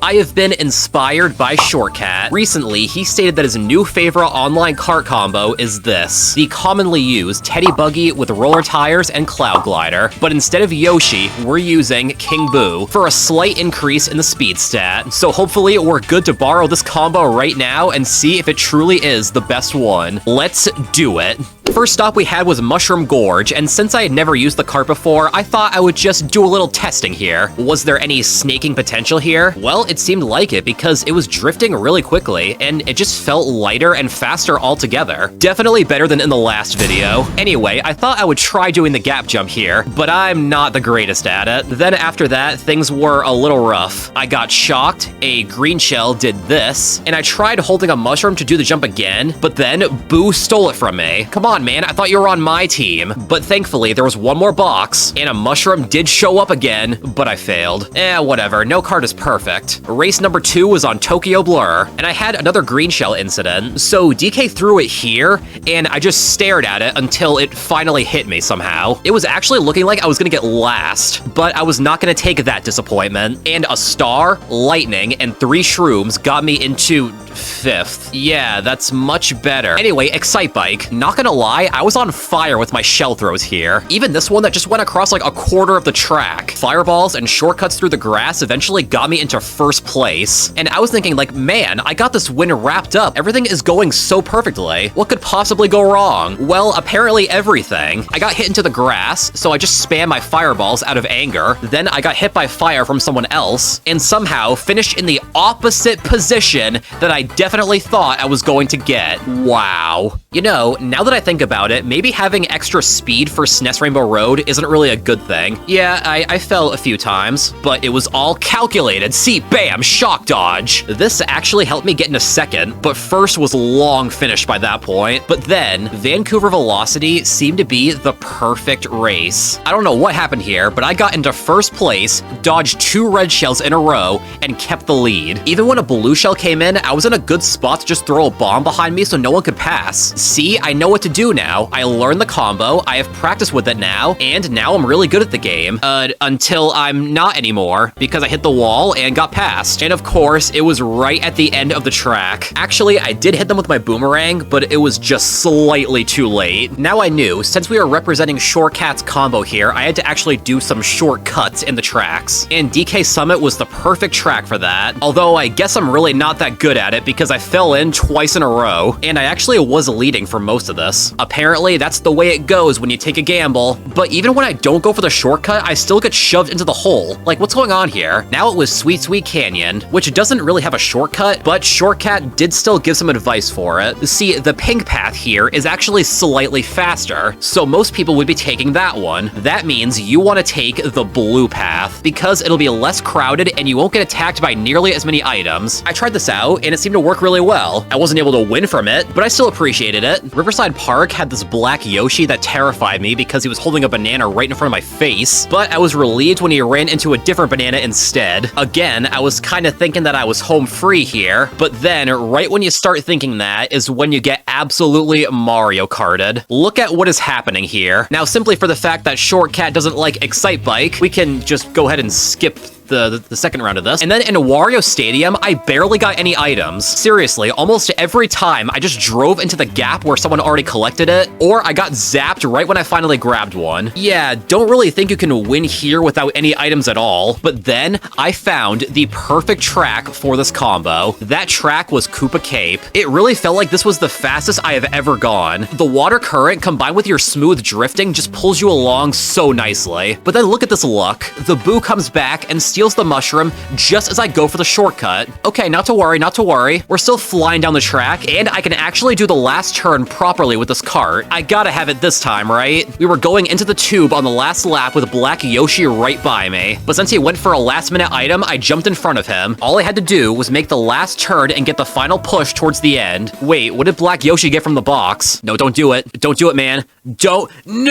I have been inspired by Shortcat. Recently, he stated that his new favorite online kart combo is this, the commonly used Teddy Buggy with roller tires and cloud glider. But instead of Yoshi, we're using King Boo for a slight increase in the speed stat. So hopefully we're good to borrow this combo right now and see if it truly is the best one. Let's do it. First stop we had was Mushroom Gorge, and since I had never used the kart before, I thought I would just do a little testing here. Was there any snaking potential here? Well, it seemed like it because it was drifting really quickly, and it just felt lighter and faster altogether. Definitely better than in the last video. Anyway, I thought I would try doing the gap jump here, but I'm not the greatest at it. Then after that, things were a little rough. I got shocked, a green shell did this, and I tried holding a mushroom to do the jump again, but then Boo stole it from me. Come on, man, I thought you were on my team. But thankfully, there was one more box, and a mushroom did show up again, but I failed. Whatever, no kart is perfect. Race number 2 was on Tokyo Blur, and I had another green shell incident. So DK threw it here, and I just stared at it until it finally hit me somehow. It was actually looking like I was gonna get last, but I was not gonna take that disappointment. And a star, lightning, and 3 shrooms got me into 5th. Yeah, that's much better. Anyway, Excite Bike. Not gonna lie, I was on fire with my shell throws here. Even this one that just went across like a quarter of the track. Fireballs and shortcuts through the grass eventually got me into 1st place. And I was thinking like, man, I got this win wrapped up. Everything is going so perfectly. What could possibly go wrong? Well, apparently everything. I got hit into the grass, so I just spammed my fireballs out of anger. Then I got hit by fire from someone else, and somehow finished in the opposite position that I definitely thought I was going to get. Wow. You know, now that I think about it, maybe having extra speed for SNES Rainbow Road isn't really a good thing. Yeah, I fell a few times, but it was all calculated. See, bam, shock dodge. This actually helped me get into 2nd, but 1st was long finished by that point. But then, Vancouver Velocity seemed to be the perfect race. I don't know what happened here, but I got into 1st place, dodged 2 red shells in a row, and kept the lead. Even when a blue shell came in, I was in a good spot to just throw a bomb behind me so no one could pass. See, I know what to do now. I learned the combo, I have practiced with it now, and now I'm really good at the game. Until I'm not anymore, because I hit the wall and got past. And of course, it was right at the end of the track. Actually, I did hit them with my boomerang, but it was just slightly too late. Now I knew, since we were representing Shortcat's combo here, I had to actually do some shortcuts in the tracks. And DK Summit was the perfect track for that. Although I guess I'm really not that good at it because I fell in twice in a row, and I actually was leading for most of this. Apparently, that's the way it goes when you take a gamble. But even when I don't go for the shortcut, I still get shoved into the hole. Like, what's going on here? Now it was Sweet Sweet Canyon, which doesn't really have a shortcut, but Shortcat did still give some advice for it. See, the pink path here is actually slightly faster, so most people would be taking that one. That means you want to take the blue path, because it'll be less crowded and you won't get attacked by nearly as many items. I tried this out, and it seemed to work really well. I wasn't able to win from it, but I still appreciated it. Riverside Park had this black Yoshi that terrified me because he was holding a banana right in front of my face, but I was relieved when he ran into a different banana instead. Again, I was kind of thinking that I was home free here, but then right when you start thinking that is when you get absolutely Mario Karted. Look at what is happening here. Now, simply for the fact that Shortcat doesn't like Excite Bike, we can just go ahead and skip the second round of this. And then in Wario Stadium, I barely got any items. Seriously, almost every time I just drove into the gap where someone already collected it, or I got zapped right when I finally grabbed one. Yeah, don't really think you can win here without any items at all. But then I found the perfect track for this combo. That track was Koopa Cape. It really felt like this was the fastest I have ever gone. The water current combined with your smooth drifting just pulls you along so nicely. But then look at this luck. The Boo comes back and steals the mushroom just as I go for the shortcut. Okay, not to worry, not to worry. We're still flying down the track, and I can actually do the last turn properly with this kart. I gotta have it this time, right? We were going into the tube on the last lap with Black Yoshi right by me, but since he went for a last-minute item, I jumped in front of him. All I had to do was make the last turn and get the final push towards the end. Wait, what did Black Yoshi get from the box? No, don't do it. Don't do it, man. Don't. No!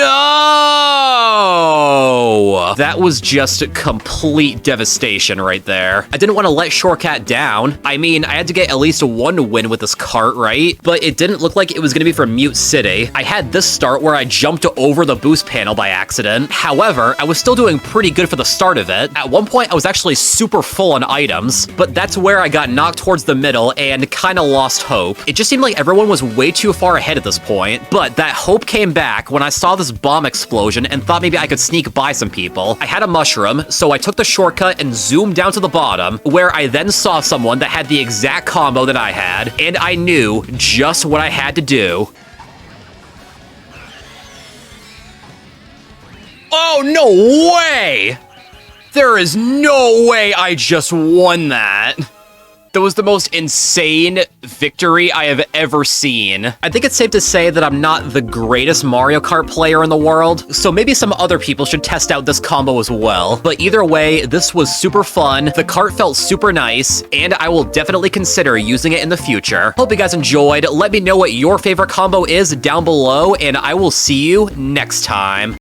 That was just complete devastation. devastation right there. I didn't want to let Shortcat down. I mean, I had to get at least one win with this cart, right? But it didn't look like it was going to be for Mute City. I had this start where I jumped over the boost panel by accident. However, I was still doing pretty good for the start of it. At one point, I was actually super full on items, but that's where I got knocked towards the middle and kind of lost hope. It just seemed like everyone was way too far ahead at this point, but that hope came back when I saw this bomb explosion and thought maybe I could sneak by some people. I had a mushroom, so I took the shortcut and zoomed down to the bottom, where I then saw someone that had the exact combo that I had, and I knew just what I had to do. Oh, no way! There is no way I just won that. That was the most insane victory I have ever seen. I think it's safe to say that I'm not the greatest Mario Kart player in the world, so maybe some other people should test out this combo as well. But either way, this was super fun, the cart felt super nice, and I will definitely consider using it in the future. Hope you guys enjoyed. Let me know what your favorite combo is down below, and I will see you next time.